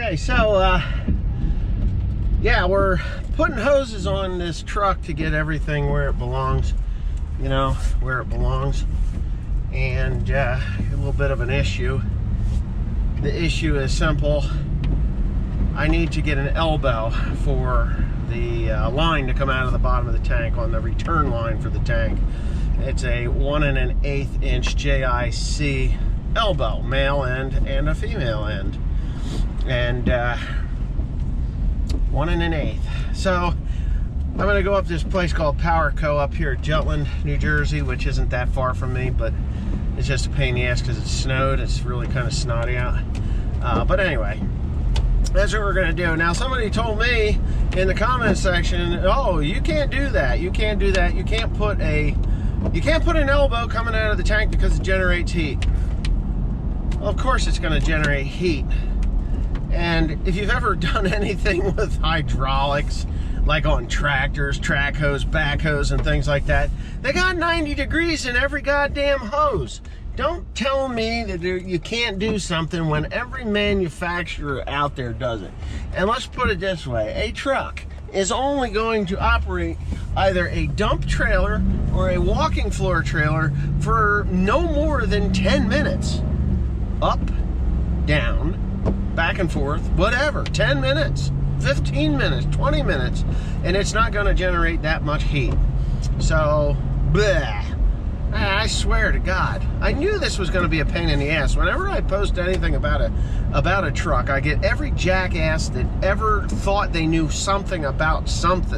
Okay, so yeah, we're putting hoses on this truck to get everything where it belongs, you know, where it belongs. And a little bit of an issue. The issue is simple. I need to get an elbow for the line to come out of the bottom of the tank on the return line for the tank. It's a 1 1/8 inch JIC elbow, male end and a female end, and 1 1/8. So I'm gonna go up to this place called Power Co. up here at Jutland, New Jersey, which isn't that far from me, but it's just a pain in the ass because it snowed. It's really kind of snotty out. But anyway, that's what we're gonna do. Now, somebody told me in the comment section, oh, you can't do that. You can't do that. You can't put an elbow coming out of the tank because it generates heat. Well, of course it's gonna generate heat. And if you've ever done anything with hydraulics, like on tractors, track hose, backhoes, and things like that, they got 90 degrees in every goddamn hose. Don't tell me that you can't do something when every manufacturer out there does it. And let's put it this way, a truck is only going to operate either a dump trailer or a walking floor trailer for no more than 10 minutes. Up, down, back and forth, whatever, 10 minutes, 15 minutes, 20 minutes, and it's not gonna generate that much heat. So, bleh. I swear to God, I knew this was going to be a pain in the ass. Whenever I post anything about a truck, I get every jackass that ever thought they knew something about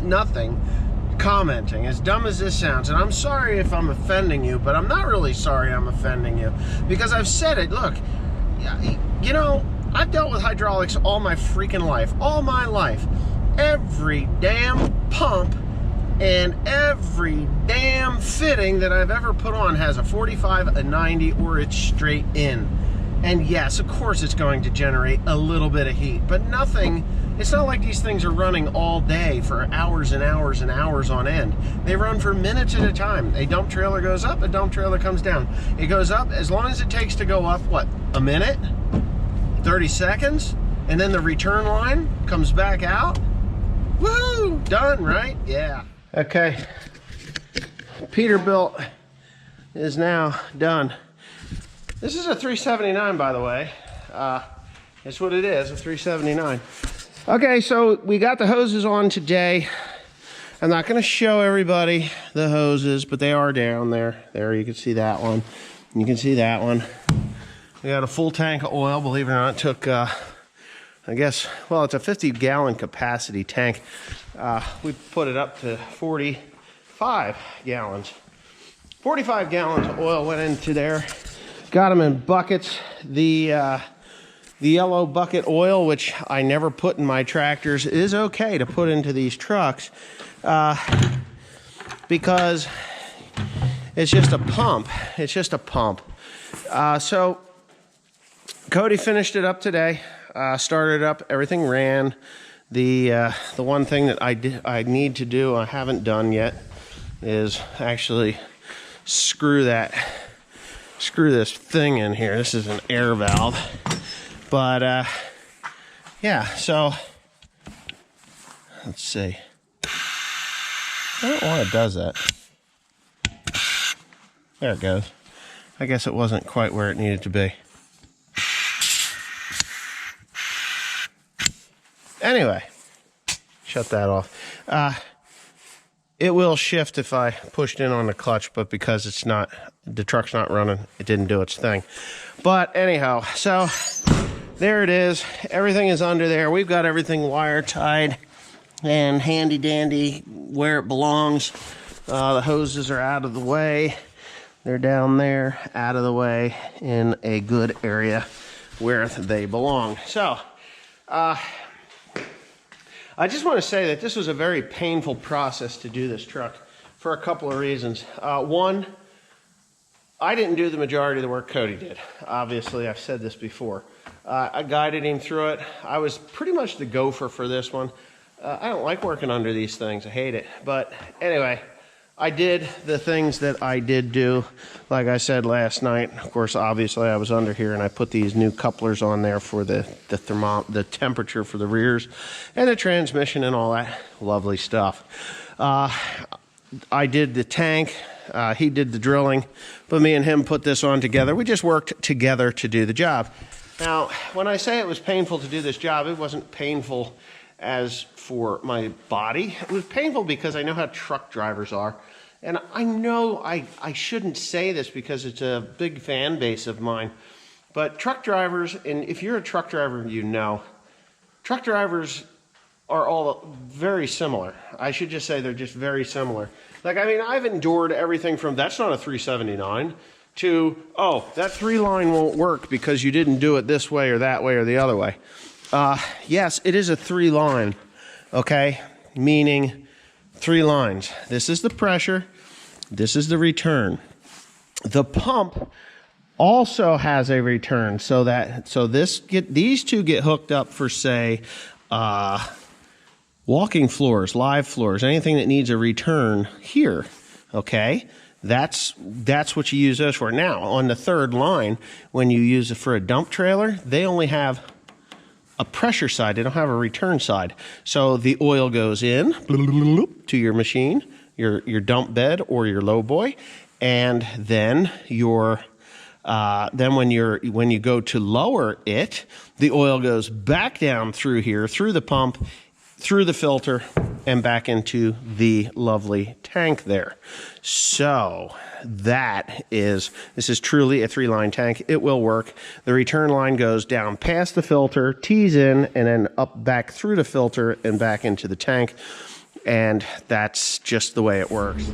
nothing commenting, as dumb as this sounds. And I'm sorry if I'm offending you, but I'm not really sorry I'm offending you, because I've said it. Look, you know, I've dealt with hydraulics all my freaking life, all my life. Every damn pump and every damn fitting that I've ever put on has a 45, a 90, or it's straight in. And yes, of course it's going to generate a little bit of heat, but nothing. It's not like these things are running all day for hours and hours and hours on end. They run for minutes at a time. A dump trailer goes up, a dump trailer comes down. It goes up as long as it takes to go up, what, a minute? 30 seconds? And then the return line comes back out? Woo! Done, right? Yeah. Okay, Peterbilt is now done. This is a 379, by the way. It's what it is, a 379. Okay, so we got the hoses on today. I'm not gonna show everybody the hoses, but they are down there. There, you can see that one. You can see that one. We got a full tank of oil, believe it or not. It took, I guess, well, it's a 50-gallon capacity tank. We put it up to 45 gallons. 45 gallons of oil went into there. Got them in buckets. The yellow bucket oil, which I never put in my tractors, is okay to put into these trucks because it's just a pump. It's just a pump. So Cody finished it up today. Started up, everything ran. The one thing that I need to do, I haven't done yet, is actually screw this thing in here. This is an air valve, but yeah. So let's see. I don't know why it does that. There it goes. I guess it wasn't quite where it needed to be. Anyway, shut that off. It will shift if I pushed in on the clutch, but because it's not, the truck's not running, it didn't do its thing. But anyhow, so there it is. Everything is under there. We've got everything wire tied and handy dandy where it belongs. The hoses are out of the way. They're down there, out of the way, in a good area where they belong. So, I just want to say that this was a very painful process to do this truck for a couple of reasons. One, I didn't do the majority of the work Cody did. Obviously, I've said this before. I guided him through it. I was pretty much the gopher for this one. I don't like working under these things. I hate it. But anyway, I did the things that I did do, like I said last night. Of course, obviously I was under here and I put these new couplers on there for the temperature for the rears and the transmission and all that lovely stuff. I did the tank, he did the drilling, but me and him put this on together. We just worked together to do the job. Now, when I say it was painful to do this job, it wasn't painful as for my body. It was painful because I know how truck drivers are. And I know I shouldn't say this because it's a big fan base of mine, but truck drivers, and if you're a truck driver, you know, truck drivers are all very similar. I should just say they're just very similar. Like, I mean, I've endured everything from that's not a 379 to, oh, that 3-line won't work because you didn't do it this way or that way or the other way. Yes, it is a 3-line, okay? Meaning 3 lines. This is the pressure. This is the return. The pump also has a return, so these two get hooked up for, say, walking floors, live floors, anything that needs a return here. Okay, that's what you use those for. Now, on the 3rd line, when you use it for a dump trailer, they only have a pressure side. They don't have a return side. So the oil goes in to your machine, your dump bed or your low boy, and then when you go to lower it, the oil goes back down through here, through the pump, through the filter, and back into the lovely tank there. So this is truly a 3-line tank. It will work. The return line goes down past the filter, tees in, and then up back through the filter and back into the tank. And that's just the way it works.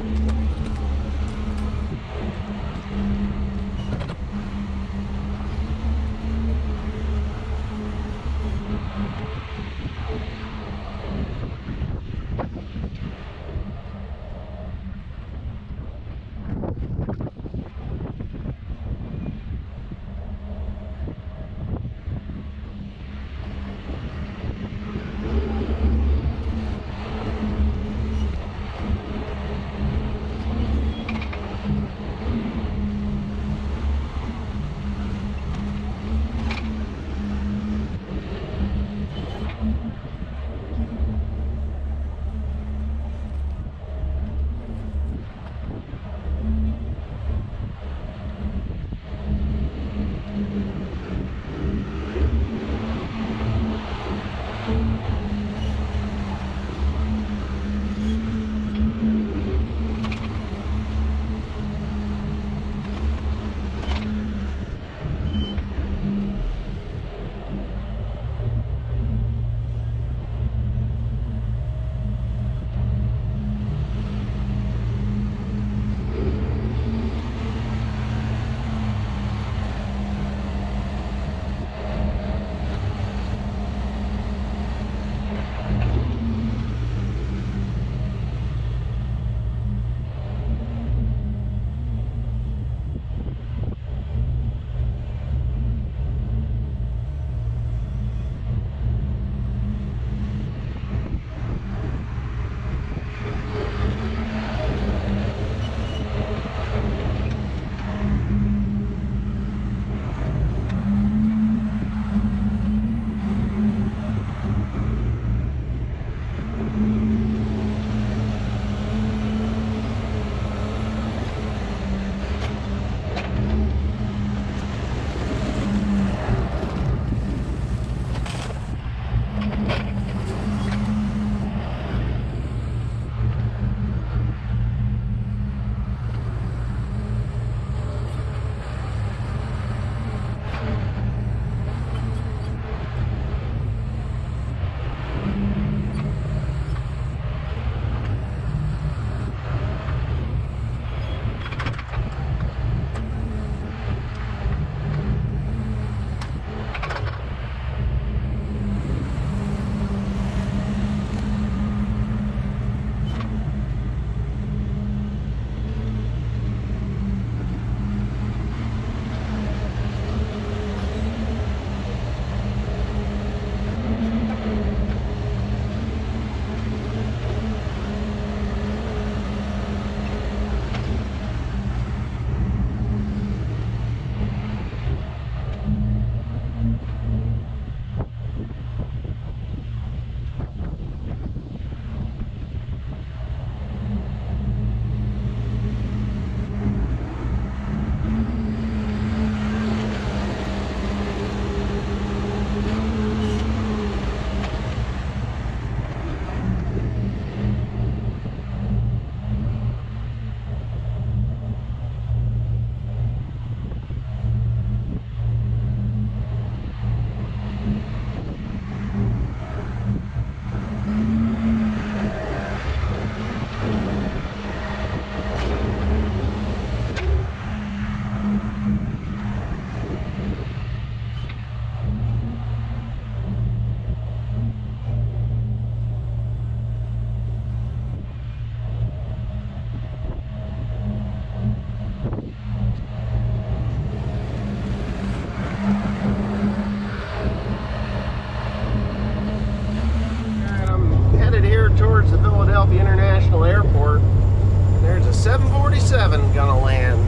747 gonna land.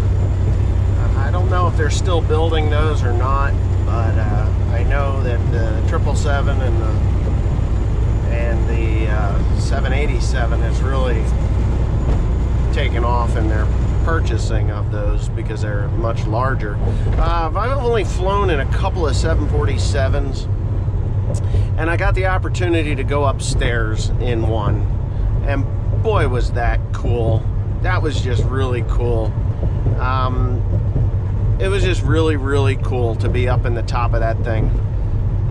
I don't know if they're still building those or not, but I know that the 777 and the 787 has really taken off in their purchasing of those because they're much larger. I've only flown in a couple of 747s, and I got the opportunity to go upstairs in one, and boy was that cool. That was just really cool. It was just really, really cool to be up in the top of that thing.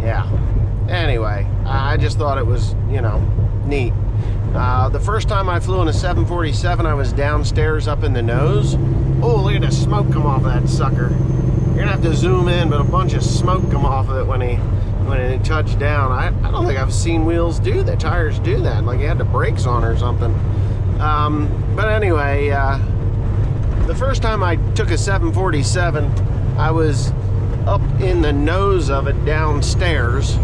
Yeah. Anyway, I just thought it was, you know, neat. The first time I flew in a 747, I was downstairs up in the nose. Oh, look at the smoke come off of that sucker. You're gonna have to zoom in, but a bunch of smoke come off of it when it touched down. I don't think I've seen wheels do that, tires do that, like you had the brakes on or something. But anyway, the first time I took a 747, I was up in the nose of it downstairs.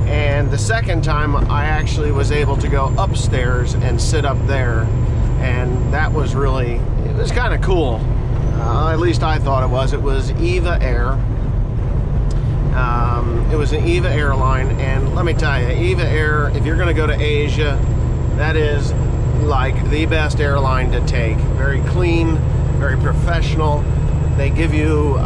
And the second time I actually was able to go upstairs and sit up there. And that was really, it was kind of cool. At least I thought it was. It was EVA Air. It was an EVA airline. And let me tell you, EVA Air, if you're going to go to Asia, that is like the best airline to take. Very clean, very professional. They give you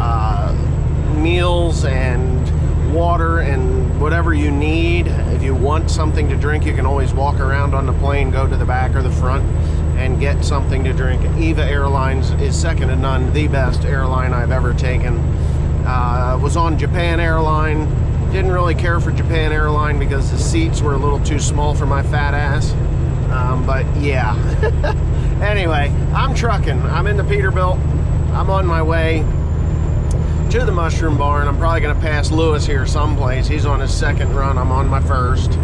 meals and water and whatever you need. If you want something to drink, you can always walk around on the plane, go to the back or the front and get something to drink. EVA Airlines is second to none, the best airline I've ever taken. Was on Japan Airline. Didn't really care for Japan Airline because the seats were a little too small for my fat ass. But yeah. Anyway, I'm trucking. I'm in the Peterbilt. I'm on my way to the Mushroom Barn. I'm probably going to pass Lewis here someplace. He's on his second run. I'm on my first.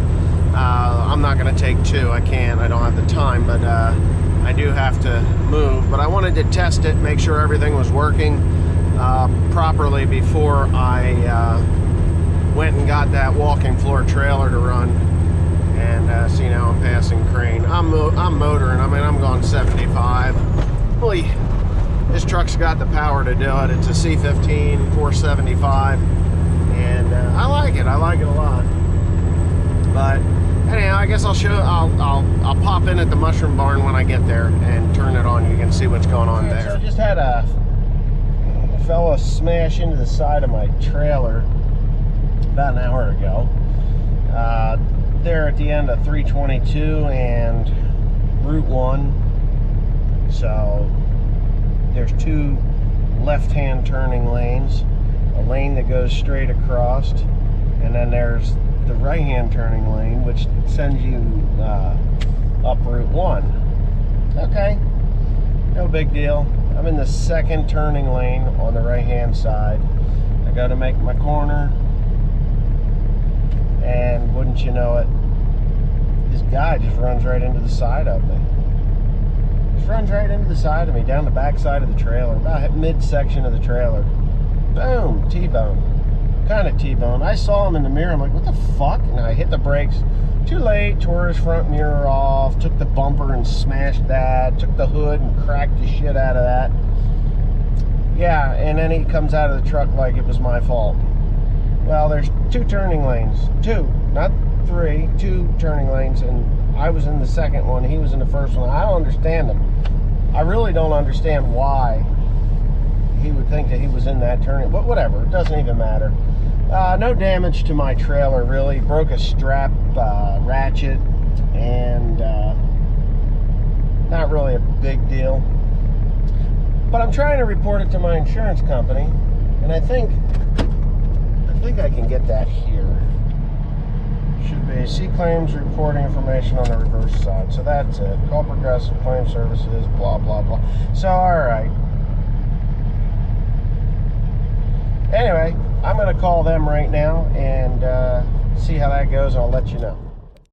I'm not going to take two. I can't. I don't have the time, but I do have to move. But I wanted to test it, make sure everything was working properly before I went and got that walking floor trailer to run. And see, now I'm passing Crane. I'm motoring. I mean, I'm going 75. Boy, this truck's got the power to do it. It's a C15 475, and I like it. I like it a lot. But anyhow, I guess I'll pop in at the Mushroom Barn when I get there and turn it on. You can see what's going on there. So I just had a fella smash into the side of my trailer about an hour ago. There at the end of 322 and Route 1. So there's two left-hand turning lanes, a lane that goes straight across, and then there's the right-hand turning lane, which sends you up Route 1. Okay, no big deal. I'm in the second turning lane on the right-hand side. I go to make my corner, and wouldn't you know it, this guy just runs right into the side of me. Just runs right into the side of me, down the back side of the trailer, about midsection of the trailer. Boom, T-bone. Kind of T-bone. I saw him in the mirror. I'm like, what the fuck? And I hit the brakes. Too late. Tore his front mirror off. Took the bumper and smashed that. Took the hood and cracked the shit out of that. Yeah, and then he comes out of the truck like it was my fault. Well, there's two turning lanes. Two, not three. Two turning lanes, and I was in the second one. He was in the first one. I don't understand him. I really don't understand why he would think that he was in that turning. But whatever, it doesn't even matter. No damage to my trailer, really. Broke a strap ratchet, and not really a big deal. But I'm trying to report it to my insurance company, and I think I can get that here. Should be see claims reporting information on the reverse side. So that's it. Call Progressive Claim Services, blah, blah, blah. So, alright. Anyway, I'm going to call them right now and see how that goes. I'll let you know.